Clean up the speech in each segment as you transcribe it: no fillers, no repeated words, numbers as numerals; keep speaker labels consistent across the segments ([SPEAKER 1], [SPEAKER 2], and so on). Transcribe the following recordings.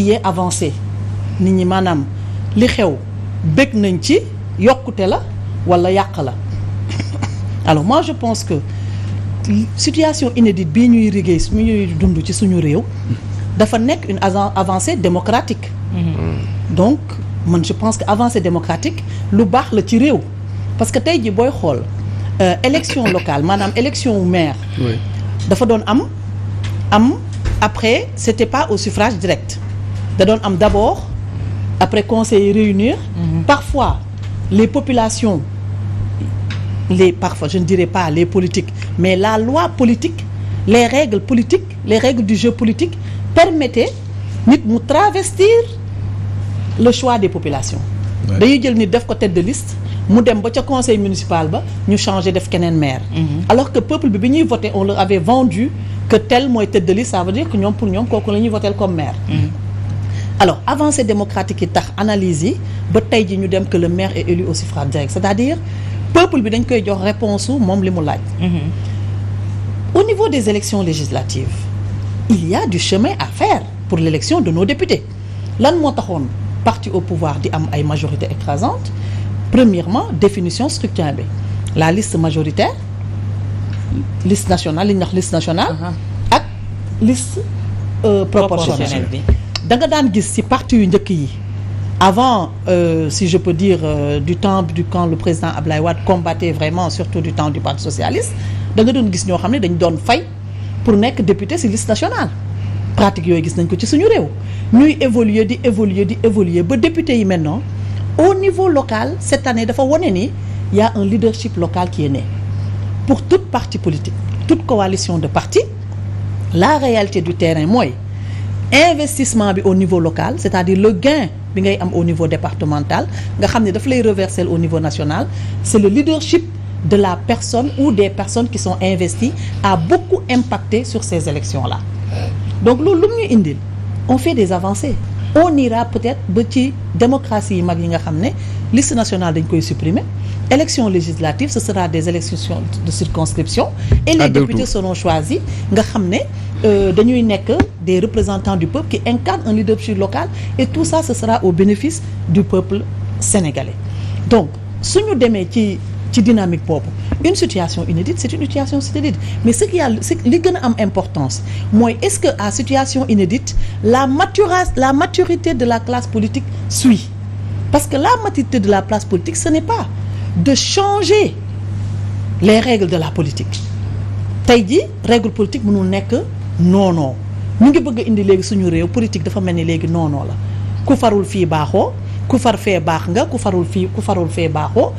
[SPEAKER 1] y ait avancé nit ñi maanaam li xew bëgg nañ ci yokkute la wala yàq la alors moi je pense que situation inédite bii ñuy liggéey mi ñuy dund ci suñu réew dafa nekk une avancée démocratique donc man je pense que avancée démocratique lu baax la ci réew parce que tey ji booy xool élection locale maanaam élection maire dafa doon am après c'était pas au suffrage direct da doon am d'abord après conseil réunir parfois les populations parfois je ne dirais pas les politiques mais la loi politique les règles politiques les règles du jeu politique permettaient nit mu travestir le choix des populations dañuy jël nit def ko tête de liste mu dem ba ca conseil municipal ba ñu changer def keneen maire alors que peuple bi ñuy voter on leur avait vendu que tel mooy tête de liste ça veut dire que ñoom pour ñoom kooku la ñuy voter comme maire alors avancée démocratique yi tax analyse yi ba tey ji ñu dem que le maire est élu au suffrage direct c'est-à-dire peuple bi dañ koy jox réponse u moom li mu laaj au niveau des élections législatives il y a du chemin à faire pour l'élection de nos députés lan moo taxoon parti au pouvoir di am ay majorité écrasante premièrement définition structurelle bi la liste majoritaire liste nationale li ñuy wax liste nationale ak liste proportionnelle bi da nga daan gis ci parti yu njëkk yi avant si je peux dire du temps quand le président Ablaye Wade combattait vraiment surtout du temps du parti socialiste da nga doon gis ñoo xam ne dañ doon fay pour nekk député ci liste nationale pratique yooyu gis nañ ko ci suñu réew ñuy évoluer ba député yi maintenant au niveau local cette année dafa wone ni il y a un leadership local qui est né pour toute parti politique toute coalition de partis la réalité du terrain mooy investissement bi au niveau local c'est-à-dire le gain bi ngay am au niveau départemental nga xam ne daf lay reverser au niveau national c'est le leadership de la personne ou des personnes qui sont investies a beaucoup impacté sur ces élections-là donc loolu lu mu ñu indil on fait des avancées on ira peut-être ba ci démocratie yi mag yi nga xam ne liste nationale dañ koy supprimer élections législatives ce sera des élections de circonscription et les députés seront choisis nga xam ne dañuy nekk des représentants du peuple qui incarnent un leadership local et tout ça ce sera au bénéfice du peuple sénégalais donc suñu demee ci dynamique boobu une situation inédite c'est une situation inédite mais ce qui a li gën a am importance mooy est-ce que à situation inédite la maturité de la classe politique suit parce que la maturité de la classe politique ce n'est pas de changer les règles de la politique tey jii règle politique mënul nekk non ñu ngi bëgg a indi léegi suñu réew politique dafa mel ni léegi non la ku farul fii baaxoo ku far fee baax nga ku farul fee baaxoo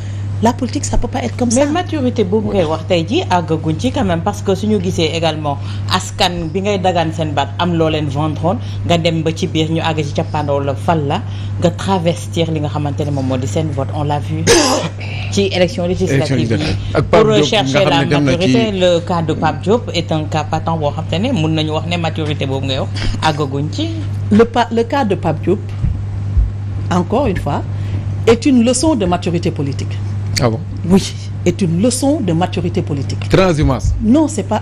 [SPEAKER 1] la politique ça peut pas être comme ça.
[SPEAKER 2] mais maturité boobu ngay wax tey jii àggaguñ ci quand même parce que suñu gisee également askan bi ngay dagaan seen baat am loo leen vendroon nga dem ba ci biir ñu àgg ci cappaandaw la fal la nga travestir li nga xamante ne moom moo di seen vote on l'a vu ci élection législative yi pour chercher la maturité le cas de Pape Diop est un cas patent boo xamante ne mun nañu wax ne maturité boobu ngay wax àggaguñ ci.
[SPEAKER 1] le cas de Pape Diop encore une fois est une leçon de maturité politique.
[SPEAKER 3] Ah bon?
[SPEAKER 1] Oui, est une leçon de maturité politique.
[SPEAKER 3] Transhumance.
[SPEAKER 1] Non, c'est pas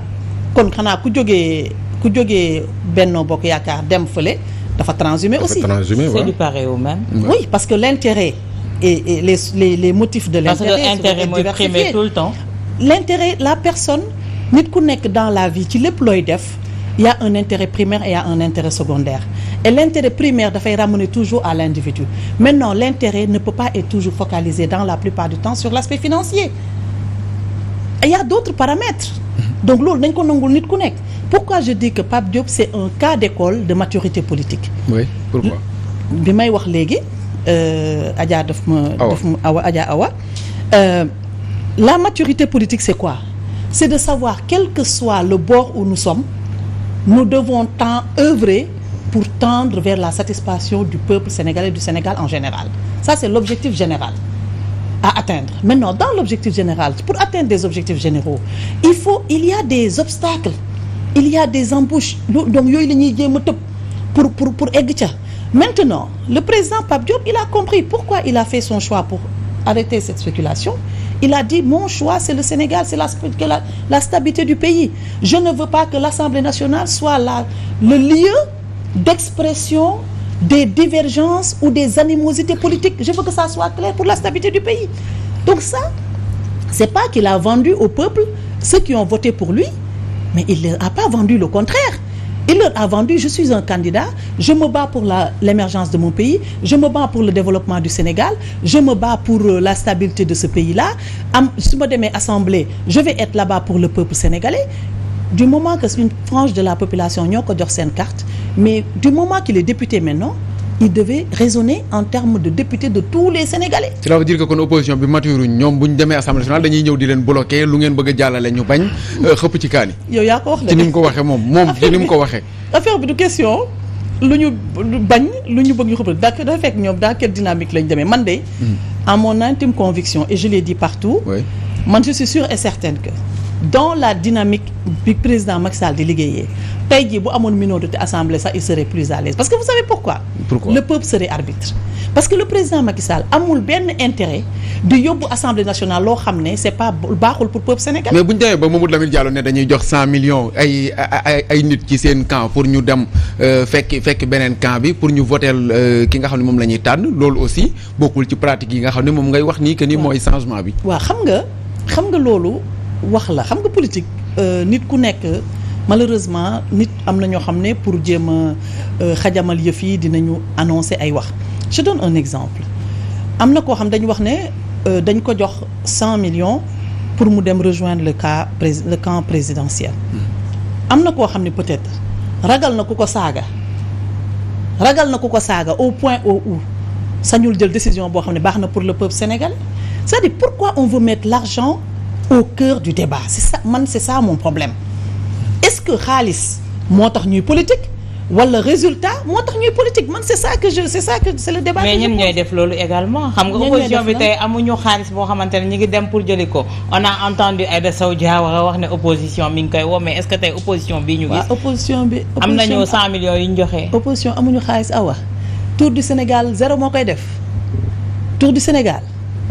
[SPEAKER 1] kon xanaa ku jógee Benno Bokk Yaakaar dem fële dafa transhumé aussi.
[SPEAKER 2] C'est du pareil au même.
[SPEAKER 1] Oui, parce que l'intérêt et les motifs de l'intérêt.
[SPEAKER 2] Parce que l'intérêt mooy primer tout le temps.
[SPEAKER 1] L'intérêt, la personne nit ku nekk dans la vie ci lépp looy def il y a un intérêt primaire et il y a un intérêt secondaire. Et l'intérêt primaire dafay ramener toujours à l'individu. Maintenant, l'intérêt ne peut pas être toujours focalisé dans la plupart du temps sur l'aspect financier. Et il y a d'autres paramètres. Donc loolu dañ ko nangul nit ku nekk. Pourquoi je dis que Pape Diop c'est un cas d'école de maturité politique.
[SPEAKER 3] Oui, pourquoi?
[SPEAKER 1] Bi may wax léegi Adja Awa la maturité politique c'est quoi? C'est de savoir quel que soit le bord où nous sommes, nous devons œuvrer pour tendre vers la satisfaction du peuple sénégalais, du Sénégal en général. Ça, c'est l'objectif général à atteindre. Maintenant, dans l'objectif général, pour atteindre des objectifs généraux, il y a des obstacles, il y a des embûches. Donc, pour egg ca. Maintenant, le président Pape Diop, il a compris pourquoi il a fait son choix pour arrêter cette spéculation. Il a dit, mon choix, c'est le Sénégal, c'est la stabilité du pays. Je ne veux pas que l'Assemblée nationale soit le lieu d'expression des divergences ou des animosités politiques. Je veux que ça soit clair pour la stabilité du pays. Donc ça, c'est pas qu'il a vendu au peuple ceux qui ont voté pour lui, mais il leur a pas vendu le contraire. Il leur a vendu, je suis un candidat, je me bats pour l'émergence de mon pays, je me bats pour le développement du Sénégal, je me bats pour la stabilité de ce pays-là. Su ma demee assemblée, je vais être là-bas pour le peuple sénégalais. Du moment que une frange de la population ñoo ko jox seen carte, mais du moment qu'il est député maintenant, il devait raisonner en termes de député de tous les Sénégalais.
[SPEAKER 3] Cela veut dire que kon opposition bi maturuñ ñoom bu ñu demee assemblée nationale dañuy ñëw di leen bloquer lu ngeen bëgg a jàllale ñu bañ xëpp ci kaani.
[SPEAKER 1] yow yaa ko wax de.
[SPEAKER 3] ci ni mu ko waxee moom ci ni mu ko waxee.
[SPEAKER 1] affaire bi du question lu ñu bañ lu ñu bëgg ñu xëpp dafa fekk ñoom dans quelle dynamique lañ demee man de. à mon intime conviction et je l'ai dit partout.
[SPEAKER 3] Oui.
[SPEAKER 1] man je suis sûre et certaine que dans la dynamique bi président Macky Sall di liggéeyee tey jii bu amoon minorité assemblée sax il serait plus à l'aise parce que vous savez pourquoi. Le peuple serait arbitre. parce que le président Macky Sall amul benn intérêt di yóbbu assemblée nationale loo xam ne c'est pas baaxul pour peuple sénégalais.
[SPEAKER 3] mais bu ñu demee ba Mamadou Lamine Diallo ne dañuy jox 100 millions ay nit ci seen camp pour ñu dem fekk beneen camp bi pour ñu voteel ki nga xam ne moom la ñuy tànn loolu aussi bokkul ci pratique yi nga xam ne moom ngay wax nii que ni mooy changement bi.
[SPEAKER 1] waaw xam nga loolu wax la xam nga politique nit ku nekk. malheureusement nit am na ñoo xam ne pour jéem a xajamal yëf yi dinañu annoncer ay wax je donne un exemple am na koo xam dañu wax ne dañ ko jox 100 millions pour mu dem rejoindre le camp présidentiel am na koo xam ne peut-être ragal na ku ko saaga au point où sañul jël décision boo xam ne baax na pour le peuple sénégalais c'est-à-dire pourquoi on veut mettre l'argent au cœur du débat c'est ça mon problème. Est-ce que xaalis moo tax ñuy politique wala résultat moo tax ñuy politique man c'est ça que c'est le débat.
[SPEAKER 2] mais ñun ñooy def loolu également. xam nga opposition bi tey amuñu xaalis boo xamante ne ñu ngi dem pour jëli ko. on a entendu Aïda Sow Diawara wax ne opposition mi ngi koy woo mais est-ce que tey opposition bii ñu gis.
[SPEAKER 1] waaw opposition bi
[SPEAKER 2] am nañu 100 millions yu ñu joxe.
[SPEAKER 1] opposition amuñu xaalis awa. tour du Sénégal zéro moo koy def tour du Sénégal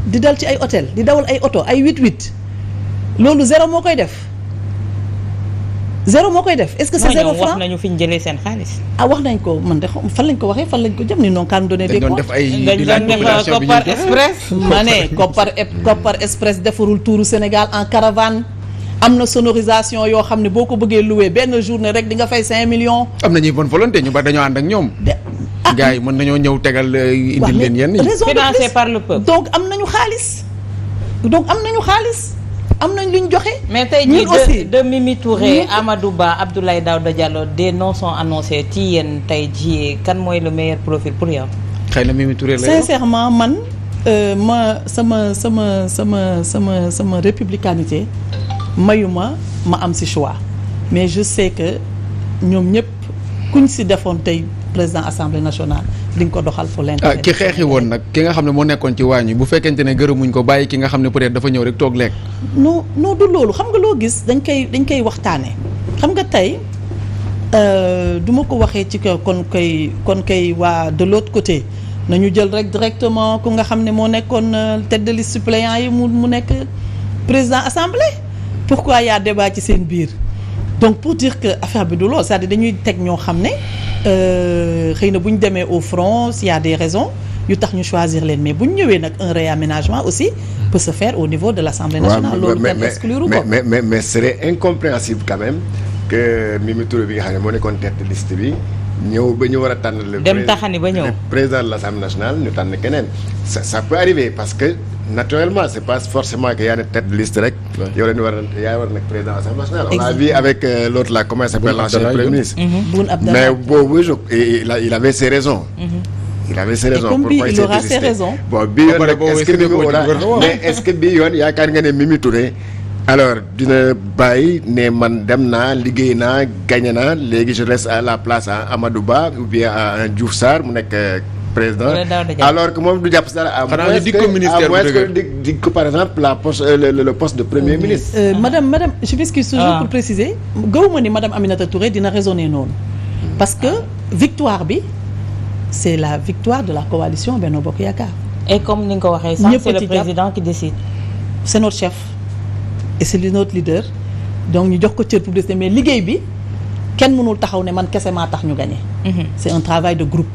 [SPEAKER 1] di dal ci ay hôtel di dawal ay oto ay 8-8 loolu zéro moo koy def. zéro moo koy def est-ce que c'est zéro franc
[SPEAKER 2] wax nañu fi ñu jëlee seen xaalis.
[SPEAKER 1] wax nañ ko man de fan lañ ko waxee fan lañ ko jëm ni non kan donné des comptes.
[SPEAKER 3] dañ doon def
[SPEAKER 2] Kopar Express.
[SPEAKER 1] ma ne Kopar Express defarul tuuru Sénégal en caravane am na sonorisation yoo xam ne boo ko bëggee louer benn journée rek di nga fay 5 millions.
[SPEAKER 3] am na ñuy bonne volonté ñu bari dañoo ànd ak ñoom. gars yi mën nañoo ñëw tegal indil leen yenn yi.
[SPEAKER 2] financé par le peuple.
[SPEAKER 1] donc am nañu xaalis am nañ lu ñu joxe.
[SPEAKER 2] mais tey jii de Mimi Touré Amadou Ba Abdoulaye Daouda Diallo des noms sont annoncés ci yéen tey jii kan mooy le meilleur profil pour yow.
[SPEAKER 3] xëy na Mimi Touré la
[SPEAKER 1] sincèrement man sama républicanité mayuma ma am ci choix mais je sais que ñoom ñëpp kuñ ci defoon tey président assemblée nationale di nga ko doxal pour l'intérêt.
[SPEAKER 3] ki xeexi woon nag ki nga xam ne moo nekkoon ci waañ bu fekkente ne gërëmuñ ko bàyyi ki nga xam ne peut-être dafa ñëw rek toog lekk.
[SPEAKER 1] non du loolu xam nga loo gis dañ koy waxtaanee xam nga tey du ma ko waxee ci kon kay waa de l'autre côté nañu jël rek directement ku nga xam ne moo nekkoon tête de liste suppléant yi mu nekk président assemblée pourquoi y a débat ci seen biir. donc pour dire que affaire bi du loolu c'est-à-dire dañuy teg ñoo xam ne xëy na bu ñu demee au front s'il y a des raisons yu tax ñu choisir leen mais bu ñu ñëwee nag un réaménagement aussi peut se faire au niveau de l'Assemblée nationale. loolu kenn exclure ko
[SPEAKER 4] mais serait incompréhensible quand même que Mimi Touré bi nga xam ne moo nekkoon tête de liste bi ñëw ba ñu war a tànn le président de l'Assemblée nationale ñu tànn keneen ça peut arriver parce que naturellement c'est pas forcément que yaa ne tête de liste rek yow leen yaa war a nekk président de l'Assemblée nationale. On a vu avec l'autre là comment il s'appelle l'ancien premier ministre. Mais boobu il avait ses raisons. Il avait ses raisons. Pourquoi il aura ses raisons. Bon bii yoon nag est-ce que bii yoon yaakaar nga ne Mimi Touré alors dina bàyyi ne man dem naa liggéey naa gagné naa léegi je laisse à la place à Amadou Ba ou bien à Diouf Sarr mu nekk président alors que moom du jàpp si dara à moins que dig ko par exemple le poste de premier ministre.
[SPEAKER 1] madame je m'excuse toujours pour préciser gëwuma ni madame Aminata Touré dina raisonner noonu parce que victoire bi c'est la victoire de la coalition Benno Bokk Yaakaar.
[SPEAKER 2] et comme ni nga ko waxee sax c'est le président qui décide.
[SPEAKER 1] c'est notre chef et c'est notre leader donc ñu jox ko cër publicité mais liggéey bi kenn mënul taxaw ne man kese maa tax ñu gagné. c'est un travail de groupe.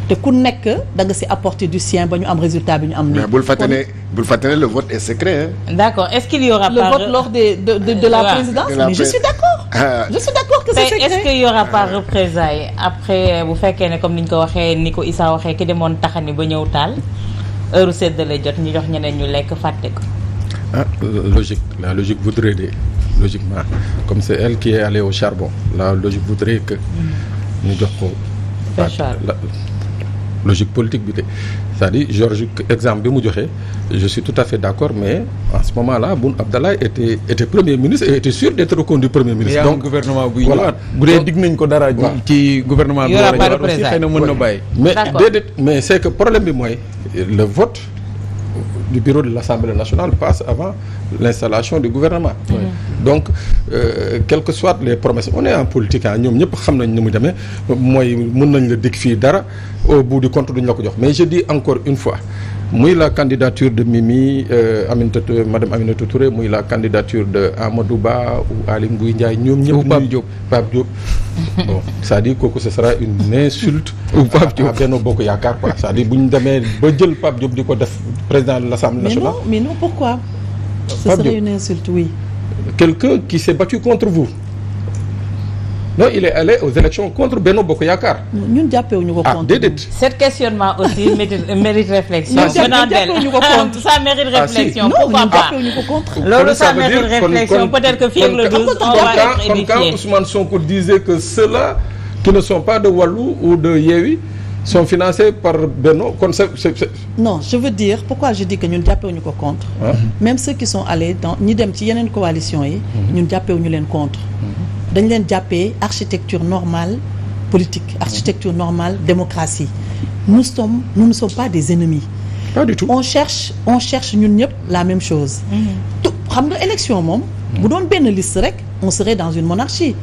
[SPEAKER 1] te ku nekk da nga si apporter du sien ba ñu am résultat bi ñu am.
[SPEAKER 4] mais bul fàtte ne le vote est secret.
[SPEAKER 2] d'accord est-ce qu'il y aura
[SPEAKER 1] le vote lors de la présidence. mais je suis d'accord. je suis d'accord que c'est secret.
[SPEAKER 2] est-ce qu'il y aura pas représailles après bu fekkee ne comme ni ñu ko waxee ni ko Issa waxee ki demoon taxani ba ñëw taal heure séddale jot ñu jox ñeneen ñu lekk fàtte ko.
[SPEAKER 5] La logique voudrait logiquement comme c'est elle qui est allée au charbon la logique voudrait que ñu jox ko. logique politique bi de c'est-à-dire Georges exemple bi mu joxe je suis tout à fait d'accord mais en ce moment-là Boun Abdallah était premier ministre et était sûr d'être reconduit premier ministre.
[SPEAKER 3] donc gouvernement buy ñëwaat bu dee digg nañ ko dara. ci gouvernement bi war a ñëwaat aussi xëy na mën na bàyyi.
[SPEAKER 5] mais déedéet mais c'est que problème bi mooy le vote du bureau de l'Assemblée nationale passe avant l'installation du gouvernement. Donc quelles que soient les promesses on est en politique ñoom ñëpp xam nañ ni mu demee mooy mën nañ la dig fii dara au bout du compte duñ la ko jox mais je dis encore une fois muy la candidature de Mimi madame Aminata Touré muy la candidature de Amadou Ba ou Aly Ngouille Ndiaye ñoom ñëpp. Pape Diop bon c'est-à-dire kooku ce sera une insulte. ou Pape Diop à Benno Bokk Yaakaar quoi c'est-à-dire bu ñu demee ba jël Pape Diop di ko def président de l'Assemblée nationale.
[SPEAKER 1] mais non pourquoi. ce serait une insulte oui.
[SPEAKER 5] Quelqu'un qui s'est battu contre vous. Non, il est allé aux élections contre Benno Bokk Yaakaar.
[SPEAKER 1] ñun jàppewuñu ko contre.
[SPEAKER 5] déedéet.
[SPEAKER 2] Cet questionnement aussi mérite réflexion.
[SPEAKER 1] jàppewuñu ko contre.
[SPEAKER 2] Ça mérite réflexion.
[SPEAKER 1] non ñun jàppewuñu ko contre.
[SPEAKER 2] loolu ça mérite réflexion peut-être que fii ak le 12 on va être édifié.
[SPEAKER 5] Comme quand Ousmane Sonko disait que ceux-là qui ne sont pas de Wallu ou de Yewwi sont financés par Benno kon c'est
[SPEAKER 1] non je veux dire pourquoi je dis que ñun jàppewuñu ko contre. même ceux qui sont allés dans ñi dem ci yeneen coalition yi. ñun jàppewuñu leen contre. dañ leen jàppee architecture normale politique architecture normale démocratie nous ne sommes pas des ennemis.
[SPEAKER 5] pas du tout.
[SPEAKER 1] on cherche ñun ñëpp la même chose. xam nga élection moom. bu doon benn liste rek on serait dans une monarchie.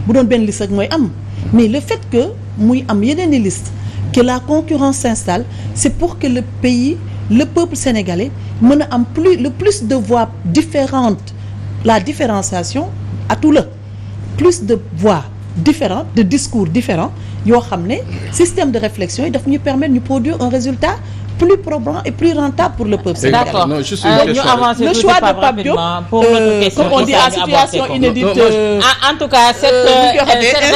[SPEAKER 1] bu doon benn liste rek mooy am. mais le fait que muy am yeneen i liste que la concurrence s'installe c'est pour que le peuple sénégalais mën a am le plus de voix différentes la différenciation à tout le plus de voix différentes de discours différents yoo xam ne système de réflexion yi daf ñu permettre ñu produire un résultat plus probant et plus rentable pour le peuple sénégalais.
[SPEAKER 2] D'accord.
[SPEAKER 5] Non, juste une question.
[SPEAKER 1] Le choix de Pape Diop comme on dit à situation inédite.
[SPEAKER 2] En tout cas cette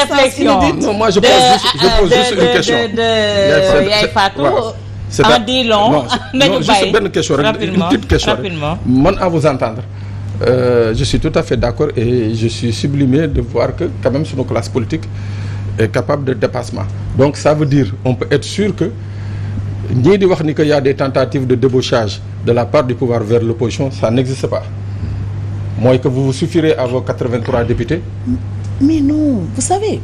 [SPEAKER 2] réflexion.
[SPEAKER 5] Non, moi je pose juste une question.
[SPEAKER 2] de Yaye Fatou. En dit long.
[SPEAKER 5] Non, juste benn question rek une petite question rek. Man à vous entendre. Je suis tout à fait d'accord et je suis sublimé de voir que quand même notre classe politique est capable de dépassement. Donc ça veut dire on peut être sûr que ñii di wax ni que y a des tentatives de débauchage de la part du pouvoir vers l'opposition ça n'existe pas. Mooy que vous vous suffirez à vos 83 députés.
[SPEAKER 1] Mais non, vous savez.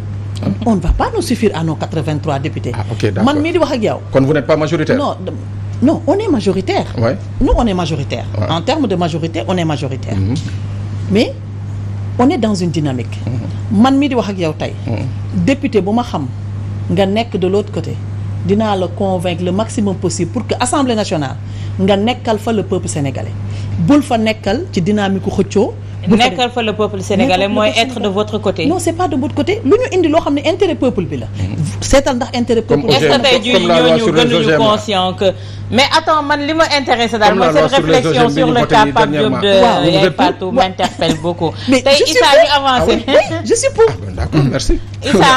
[SPEAKER 1] On ne va pas nous suffire à nos 83 députés.
[SPEAKER 5] Ah OK, d'accord.
[SPEAKER 1] Man mii di wax ak yow.
[SPEAKER 5] Kon vous n'êtes pas majoritaire.
[SPEAKER 1] Non, on est majoritaire.
[SPEAKER 5] Ouais.
[SPEAKER 1] Nous, on est majoritaire. Ouais. En termes de majorité, on est majoritaire. Mais on est dans une dynamique. Man mii di wax ak yow tey. Député bu ma xam nga nekk de l'autre côté dinaa la convaincre le maximum possible pour que Assemblée nationale nga nekkal fa le peuple sénégalais bul fa nekkal ci dynamique xëccoo.
[SPEAKER 2] nekkal fa le peuple sénégalais mooy être de votre côté.
[SPEAKER 1] Non, c'est pas de votre côté lu ñu indi loo xam ne intérêt peuple bi la. seetal ndax intérêt peuple.
[SPEAKER 2] est-ce que tey jii ñooñu gënuñu conscient que. mais attends man li ma intéressé daal mooy cette réflexion sur le cas Pape Diop de Yaye Fatou m'interpelle beaucoup.
[SPEAKER 1] mais
[SPEAKER 2] tey Issa ñu avancé.
[SPEAKER 1] je suis pour.
[SPEAKER 5] D'accord, merci.
[SPEAKER 2] Issa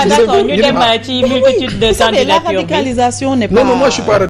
[SPEAKER 2] d'accord ñu dem ci multitude de candidatures.
[SPEAKER 1] La radicalisation n'est pas.
[SPEAKER 5] Non, moi je suis pas